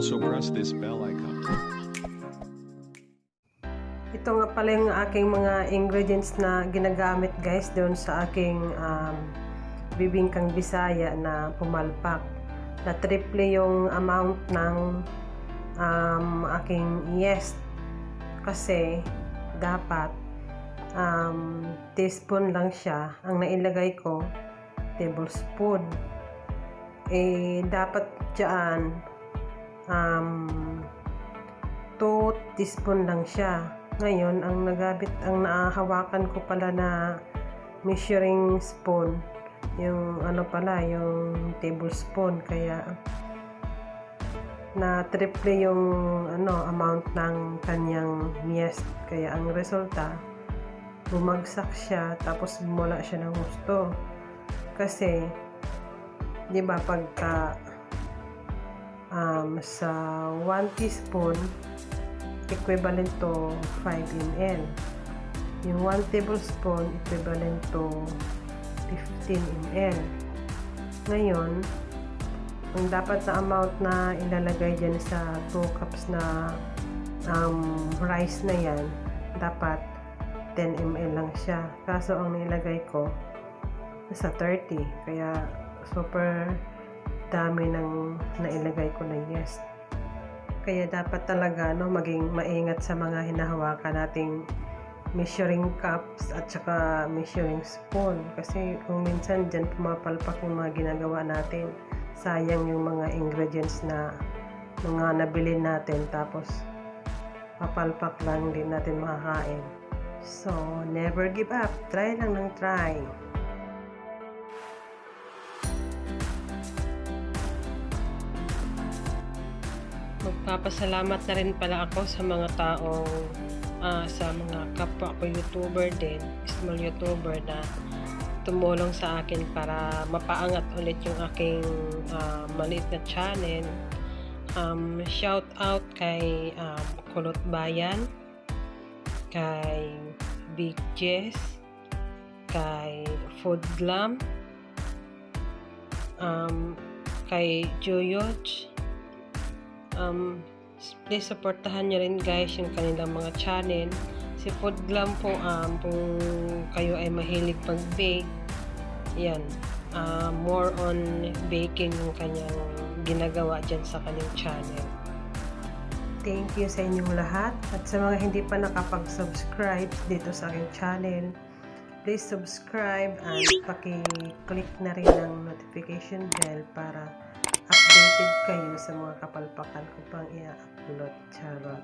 Also press this bell icon. Ito nga pala yung aking mga ingredients na ginagamit guys doon sa aking Bibingkang Bisaya na pumalpak. Na triple yung amount ng aking yeast. Kasi dapat teaspoon lang siya. Ang nailagay ko, tablespoon. Dapat dyan 2 teaspoon lang siya. Ngayon, ang nahahawakan ko pala na measuring spoon, yung yung tablespoon, kaya na triple yung amount ng kanyang yeast. Kaya ang resulta, bumagsak siya, tapos bumula siya ng gusto. Kasi, di ba, pagka sa 1 teaspoon, equivalent to 5 ml. Yung 1 tablespoon, equivalent to 15 ml. Ngayon, ang dapat na amount na ilalagay dyan sa 2 cups na rice na yan, dapat 10 ml lang siya. Kaso ang nilagay ko, nasa 30. Kaya, super dami ng nailagay ko na yeast. Kaya dapat talaga maging maingat sa mga hinahawakan nating measuring cups at saka measuring spoon. Kasi kung minsan dyan pumapalpak yung mga ginagawa natin, sayang yung mga ingredients na mga nabili natin, tapos papalpak lang, din natin makakain. So, never give up. Try lang ng try. Magpapasalamat na rin pala ako sa mga taong sa mga kapwa ko YouTuber din, small YouTuber, na tumulong sa akin para mapaangat ulit yung aking maliit na channel. Shout out kay Kulot Bayan, kay Big Jess, kay Food Glam, kay Joyoch. Please supportahan nyo rin guys yung kanilang mga channel. Si Food Glam po, kung kayo ay mahilig pag-bake, yan, more on baking yung kanyang ginagawa dyan sa kanyang channel. Thank you sa inyong lahat, at sa mga hindi pa nakapag-subscribe dito sa aking channel, please subscribe and paki-click na rin ang notification bell para updated kayo sa mga kapalpakan ko pang i-upload. Charot.